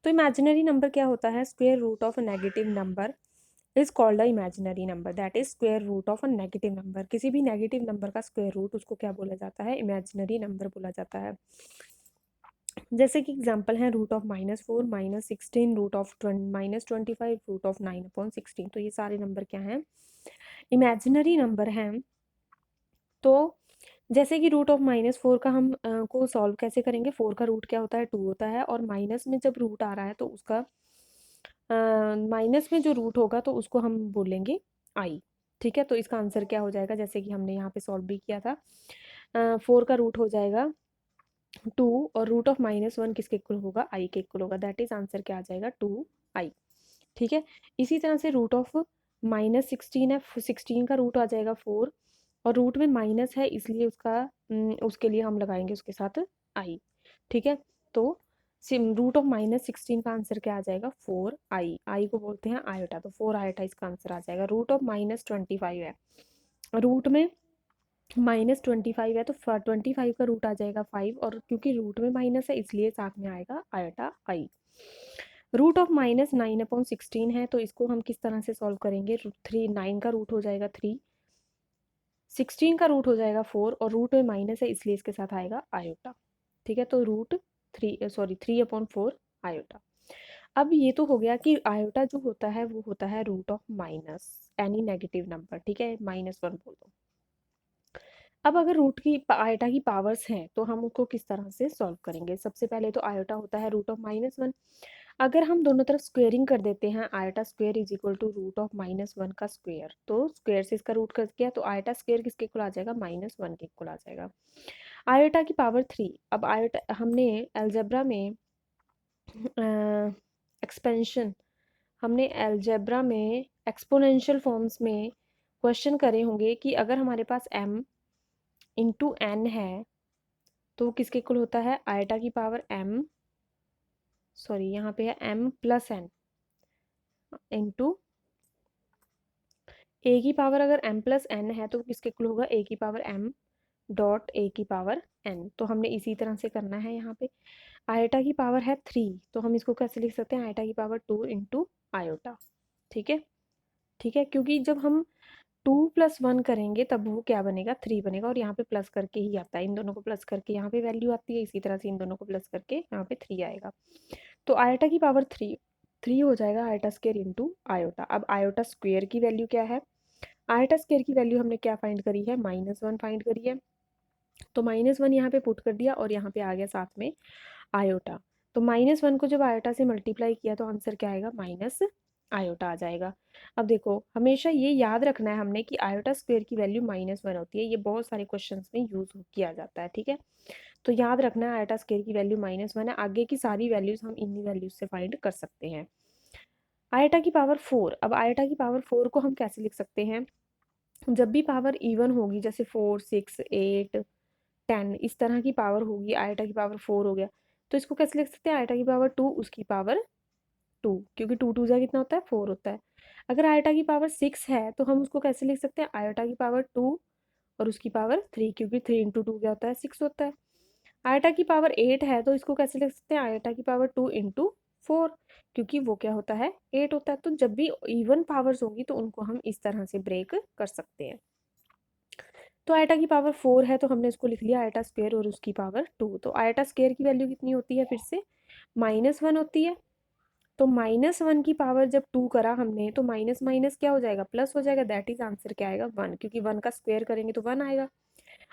तो imaginary number क्या होता है, square root of a negative number is called a imaginary number, that is square root of a negative number. किसी भी negative number का square root उसको क्या बोला जाता है, इमेजिनरी नंबर बोला जाता है। जैसे कि एग्जांपल है root of -4, -16, root of -25, root of 9/16। तो ये सारे नंबर क्या हैं, इमेजिनरी नंबर हैं। तो जैसे कि रूट ऑफ -4 का हम को सॉल्व कैसे करेंगे, 4 का रूट क्या होता है, 2 होता है, और माइनस में जब रूट आ रहा है तो उसका माइनस में जो रूट होगा तो उसको हम बोलेंगे आई। ठीक है, तो इसका आंसर क्या हो जाएगा, जैसे कि हमने यहाँ पे सॉल्व भी किया था, 4 का रूट हो जाएगा 2, और रूट ऑफ -1 किसके इक्वल होगा, आई के इक्वल होगा, दैट इज आंसर क्या आ जाएगा, 2i। ठीक है, इसी तरह से रूट ऑफ -16 है, 16 का रूट आ जाएगा 4, और रूट में माइनस है इसलिए उसके लिए हम लगाएंगे उसके साथ आई। ठीक है, तो रूट ऑफ -16 का आंसर क्या आ जाएगा, 4i। आई को बोलते हैं आयोटा, तो 4 आयोटा इसका आंसर आ जाएगा। रूट ऑफ -25 है, रूट में -25 है तो 25 का रूट आ जाएगा 5, और क्योंकि रूट में माइनस है इसलिए साथ में आएगा आयोटा आई। रूट ऑफ -9/16 है, तो इसको हम किस तरह से सॉल्व करेंगे, 9 का रूट हो जाएगा 3, 16 का रूट हो जाएगा 4, और रूट में माइनस है इसलिए इसके साथ आएगा आयोटा। ठीक है, तो रूट 3/4 आयोटा। अब ये तो हो गया कि आयोटा जो होता है वो होता है root of minus any negative number. ठीक है, -1 बोल दो। अब अगर रूट की आयोटा की पावर्स हैं तो हम उसको किस तरह से सॉल्व करेंगे, सबसे पहले तो आयोटा होता है रूट ऑफ -1। अगर हम दोनों तरफ स्क्वेयरिंग कर देते हैं, iota square is equal to root of -1 का स्क्वेयर, तो स्क्वेयर से इसका रूट कर दिया तो आयोटा स्क्वेयर किसके इक्वल आ जाएगा, -1 के इक्वल आ जाएगा। आयोटा की पावर 3, अब आयोटा हमने अलजेब्रा में एक्सपेंशन, हमने अलजेब्रा में एक्सपोनेंशियल फॉर्म्स में क्वेश्चन करे होंगे कि अगर हमारे पास m इंटू एन है तो वो किसके इक्वल होता है, आयोटा की पावर m, सॉरी यहाँ पे है m प्लस एन इंटू ए की पावर, अगर m प्लस एन है तो किसके इक्वल होगा, ए की पावर m डॉट ए की पावर n। तो हमने इसी तरह से करना है यहाँ पे। आयोटा की पावर है 3, तो हम इसको कैसे लिख सकते हैं, आयोटा की पावर 2 इंटू आयोटा। ठीक है, ठीक है, क्योंकि जब हम 2+1 करेंगे तब वो क्या बनेगा, 3 बनेगा, और यहाँ पे प्लस करके ही आता है, इन दोनों को प्लस करके यहाँ पे वैल्यू आती है, इसी तरह से इन दोनों को प्लस करके यहाँ पे 3 आएगा। तो आयोटा की पावर 3 हो जाएगा आयोटा स्क्वेयर इंटू आयोटा। अब आयोटा स्क्वेयर की वैल्यू क्या है, आयोटा स्क्वेयर की वैल्यू हमने क्या फाइंड करी है, -1 फाइंड करी है, तो -1 यहाँ पे पुट कर दिया और यहाँ पे आ गया साथ में आयोटा। तो -1 को जब आयोटा से मल्टीप्लाई किया तो आंसर क्या आएगा, माइनस आयोटा आ जाएगा। अब देखो हमेशा ये याद रखना है हमने कि आयोटा स्क्वेयर की वैल्यू -1 होती है, ये बहुत सारे क्वेश्चंस में यूज किया जाता है। ठीक है, तो याद रखना है आयोटा स्क्वेयर की वैल्यू -1 है, आगे की सारी वैल्यूज हम इन्हीं वैल्यूज से फाइंड कर सकते हैं। आयोटा की पावर 4, अब आयोटा की पावर 4 को हम कैसे लिख सकते हैं, जब भी पावर इवन होगी, जैसे 4, 6, 8, 10 इस तरह की पावर होगी, आयोटा की पावर 4 हो गया, तो इसको कैसे लिख सकते हैं, आयोटा की पावर 2 उसकी पावर 2, क्योंकि 2 2 जा कितना होता है, 4 होता है। अगर आयोटा की पावर 6 है तो हम उसको कैसे लिख सकते हैं, आयोटा की पावर 2 और उसकी पावर 3, क्योंकि 3 इंटू 2 क्या होता है, 6 होता है। आयोटा की पावर 8 है तो इसको कैसे लिख सकते हैं, आयोटा की पावर 2 इंटू 4, क्योंकि वो क्या होता है, 8 होता है। तो जब भी इवन पावर्स होगी तो उनको हम इस तरह से ब्रेक कर सकते हैं। तो आयटा की पावर 4 है तो हमने इसको लिख लिया आयटा स्क्वेयर और उसकी पावर 2। तो आयटा स्क्वेयर की वैल्यू कितनी होती है, फिर से -1 होती है। तो -1 की पावर जब 2 करा हमने तो माइनस माइनस क्या हो जाएगा, प्लस हो जाएगा, दैट इज आंसर क्या आएगा, 1, क्योंकि 1 का स्क्वेयर करेंगे तो 1 आएगा।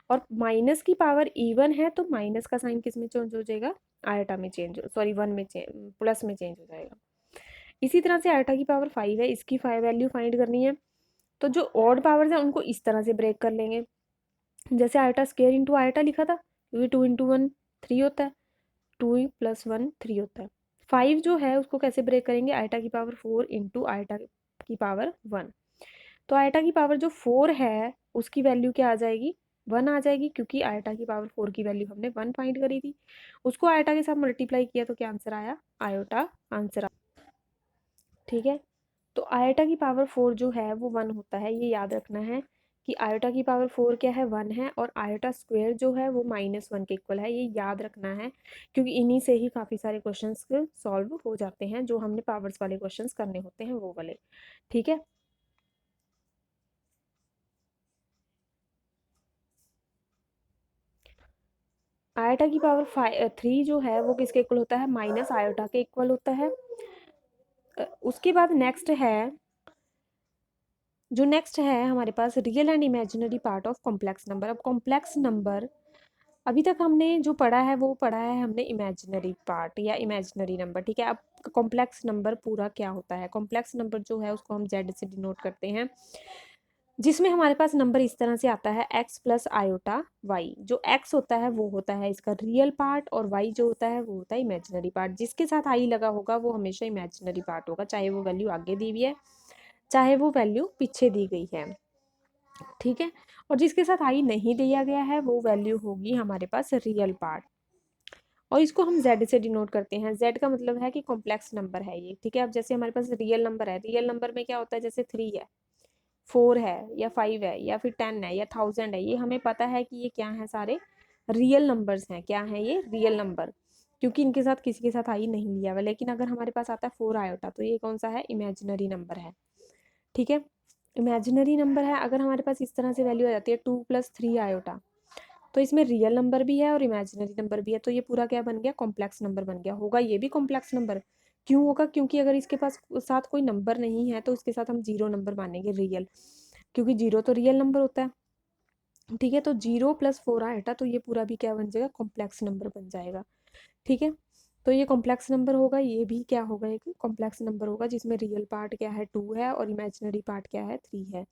और माइनस की पावर इवन है तो माइनस का साइन किस में चेंज हो जाएगा, आयटा में चेंज, सॉरी 1 में चेंज, प्लस में चेंज हो जाएगा। इसी तरह से आयटा की पावर 5 है, इसकी 5 वैल्यू फाइंड करनी है, तो जो ऑड पावर्स है उनको इस तरह से ब्रेक कर लेंगे, जैसे आयटा स्क्वेयर इंटू आयटा लिखा था, क्योंकि 2 इंटू 1 3 होता है, 2 प्लस 1 3 होता है। 5 जो है उसको कैसे ब्रेक करेंगे, आयटा की पावर 4 इंटू आयटा की पावर 1। तो आयटा की पावर जो 4 है उसकी वैल्यू क्या आ जाएगी, 1 आ जाएगी, क्योंकि आयटा की पावर 4 की वैल्यू हमने 1 फाइंड करी थी, उसको आयटा के साथ मल्टीप्लाई किया तो क्या आंसर आया, आयोटा आंसर। ठीक है, तो आयटा की पावर 4 जो है वो 1 होता है, ये याद रखना है कि आयोटा की पावर 4 क्या है, 1 है, और आयोटा स्क्वायर जो है वो -1 के इक्वल है। ये याद रखना है क्योंकि इन्हीं से ही काफ़ी सारे क्वेश्चंस सॉल्व हो जाते हैं, जो हमने पावर्स वाले क्वेश्चंस करने होते हैं वो वाले। ठीक है, आयोटा की पावर 3 जो है वो किसके इक्वल होता है, माइनस आयोटा के इक्वल होता है। उसके बाद नेक्स्ट है हमारे पास real and imaginary part of complex number. अब कॉम्प्लेक्स नंबर अभी तक हमने जो पढ़ा है वो पढ़ा है हमने इमेजिनरी पार्ट या इमेजिनरी नंबर। ठीक है, अब कॉम्प्लेक्स नंबर पूरा क्या होता है। कॉम्प्लेक्स नंबर जो है उसको हम जेड से डिनोट करते हैं, जिसमें हमारे पास नंबर इस तरह से आता है x प्लस आयोटा वाई। जो x होता है वो होता है इसका रियल पार्ट, और y जो होता है वो होता है इमेजिनरी पार्ट। जिसके साथ आई लगा होगा वो हमेशा इमेजिनरी पार्ट होगा, चाहे वो वैल्यू आगे दी हुई है चाहे वो वैल्यू पीछे दी गई है। ठीक है, और जिसके साथ आई नहीं दिया गया है वो वैल्यू होगी हमारे पास रियल पार्ट, और इसको हम z से डिनोट करते हैं। z का मतलब है कि कॉम्प्लेक्स नंबर है ये। ठीक है, अब जैसे हमारे पास रियल नंबर है, रियल नंबर में क्या होता है, जैसे 3 है, 4 है, या 5 है, या फिर 10 है, या 1000 है, ये हमें पता है कि ये क्या है, सारे रियल नंबर्स हैं। क्या है ये, रियल नंबर, क्योंकि इनके साथ किसी के साथ आई नहीं लिया हुआ। लेकिन अगर हमारे पास आता है 4 आयोटा तो ये कौन सा है, इमेजिनरी नंबर है। ठीक है, इमेजिनरी नंबर है। अगर हमारे पास इस तरह से वैल्यू आ जाती है 2 + 3 आयोटा, तो इसमें रियल नंबर भी है और इमेजिनरी नंबर भी है, तो ये पूरा क्या बन गया, कॉम्प्लेक्स नंबर बन गया। होगा ये भी कॉम्प्लेक्स नंबर, क्यों होगा, क्योंकि अगर इसके पास साथ कोई नंबर नहीं है तो इसके साथ हम 0 नंबर मानेंगे रियल, क्योंकि 0 तो रियल नंबर होता है। ठीक है, तो 0 + 4 आएगा तो ये पूरा भी क्या बन जाएगा, कॉम्प्लेक्स नंबर बन जाएगा। ठीक है, तो ये कॉम्प्लेक्स नंबर होगा, ये भी क्या होगा, एक कॉम्प्लेक्स नंबर होगा, जिसमें रियल पार्ट क्या है, 2 है, और इमेजिनरी पार्ट क्या है, 3 है।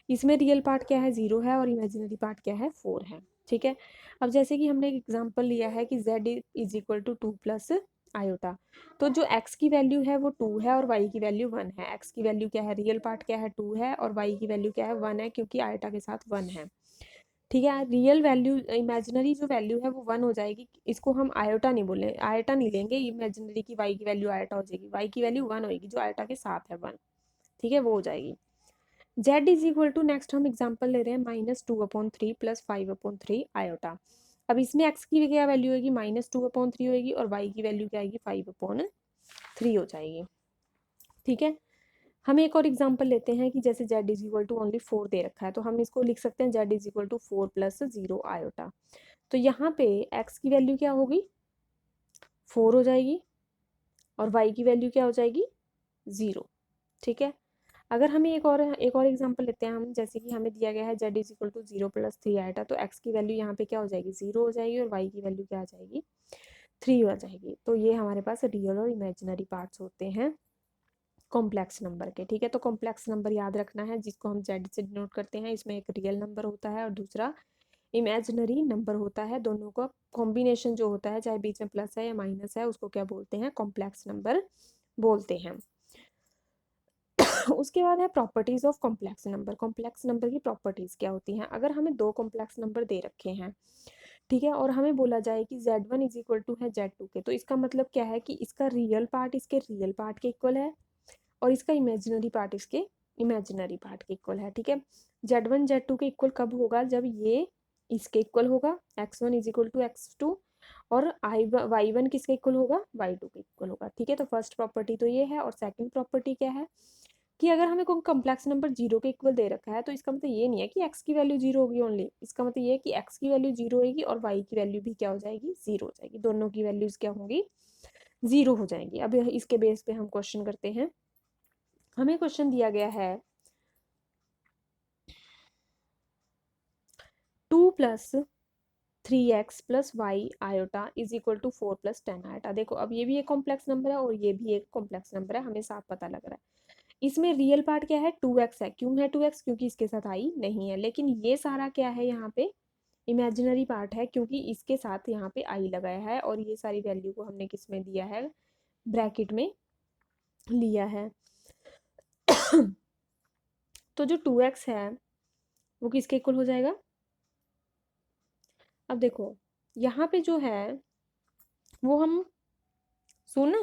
इसमें रियल पार्ट क्या है, 0 है, और इमेजिनरी पार्ट क्या है, 4 है। ठीक है, अब जैसे कि हमने एक एग्जांपल लिया है कि z = 2 + आयोटा, तो जो x की वैल्यू है वो 2 है और y की वैल्यू 1 है। x की वैल्यू क्या है, रियल पार्ट क्या है, 2 है, और y की वैल्यू क्या है, 1 है, क्योंकि आयोटा के साथ 1 है। ठीक है, रियल वैल्यू, इमेजिनरी जो वैल्यू है वो 1 हो जाएगी। इसको हम आयोटा नहीं बोले, आयोटा नहीं लेंगे इमेजिनरी की, y की वैल्यू आयोटा हो जाएगी, y की वैल्यू 1 होगी जो आयोटा के साथ है 1। ठीक है, वो हो जाएगी। z = नेक्स्ट हम एग्जांपल ले रहे हैं -2/3 + 5/3 आयोटा। अब इसमें x की क्या वैल्यू होगी, -2/3 होगी, और y की वैल्यू क्या आएगी, 5/3 हो जाएगी। ठीक है, हम एक और एग्जांपल लेते हैं कि जैसे z = ओनली 4 दे रखा है, तो हम इसको लिख सकते हैं z = 4 + 0 आयोटा। तो यहाँ पे x की वैल्यू क्या होगी, 4 हो जाएगी, और y की वैल्यू क्या हो जाएगी, 0। ठीक है, अगर हमें एक और एग्जांपल लेते हैं हम, जैसे कि हमें दिया गया है z = 0 + 3 आयोटा, तो x की वैल्यू यहाँ पे क्या हो जाएगी, 0 हो जाएगी, और y की वैल्यू क्या आ जाएगी, 3 हो जाएगी। तो ये हमारे पास रियल और इमेजिनरी पार्ट्स होते हैं कॉम्प्लेक्स नंबर के। ठीक है, तो कॉम्प्लेक्स नंबर याद रखना है, जिसको हम z से डिनोट करते हैं। इसमें एक रियल नंबर होता है और दूसरा इमेजिनरी नंबर होता है। दोनों का कॉम्बिनेशन जो होता है, चाहे बीच में प्लस है या माइनस है, उसको क्या बोलते हैं, कॉम्प्लेक्स नंबर बोलते हैं। उसके बाद है properties of complex number. Complex number की प्रॉपर्टीज क्या होती हैं। अगर हमें दो कॉम्प्लेक्स नंबर दे रखे हैं, ठीक है, और हमें बोला जाए कि z1 = है z2 के, तो इसका मतलब क्या है कि इसका रियल पार्ट इसके रियल पार्ट के इक्वल है, और इसका इमेजिनरी पार्ट इसके इमेजिनरी पार्ट के इक्वल है। ठीक है, z1 z2 के इक्वल कब होगा, जब ये इसके इक्वल होगा, x1 = x2, और y1 किसके इक्वल होगा, y2 के इक्वल होगा। ठीक है, तो फर्स्ट प्रॉपर्टी तो ये है, और सेकंड प्रॉपर्टी क्या है कि अगर हमें कोई कॉम्प्लेक्स नंबर 0 के इक्वल दे रखा है, तो इसका मतलब ये नहीं है कि x की वैल्यू 0 होगी ओनली, इसका मतलब ये है कि x की वैल्यू 0 होगी और y की वैल्यू भी क्या हो जाएगी, 0 हो जाएगी। दोनों की वैल्यूज क्या होंगी, 0 हो जाएंगी। अब इसके बेस पे हम क्वेश्चन करते हैं। हमें क्वेश्चन दिया गया है 2 + 3x + y आयोटा = 4 + 10 आयोटा। देखो, अब ये भी एक कॉम्प्लेक्स नंबर है और ये भी एक कॉम्प्लेक्स नंबर है, हमें साफ पता लग रहा है। इसमें रियल पार्ट क्या है, 2x है। क्यों है 2x, क्योंकि इसके साथ आई नहीं है। लेकिन ये सारा क्या है, यहाँ पे इमेजिनरी पार्ट है, क्योंकि इसके साथ यहाँ पे आई लगाया है, और ये सारी वैल्यू को हमने किस में दिया है, ब्रैकेट में लिया है। तो जो 2x है वो किसके इक्वल हो जाएगा। अब देखो, यहाँ पे जो है वो हम सुन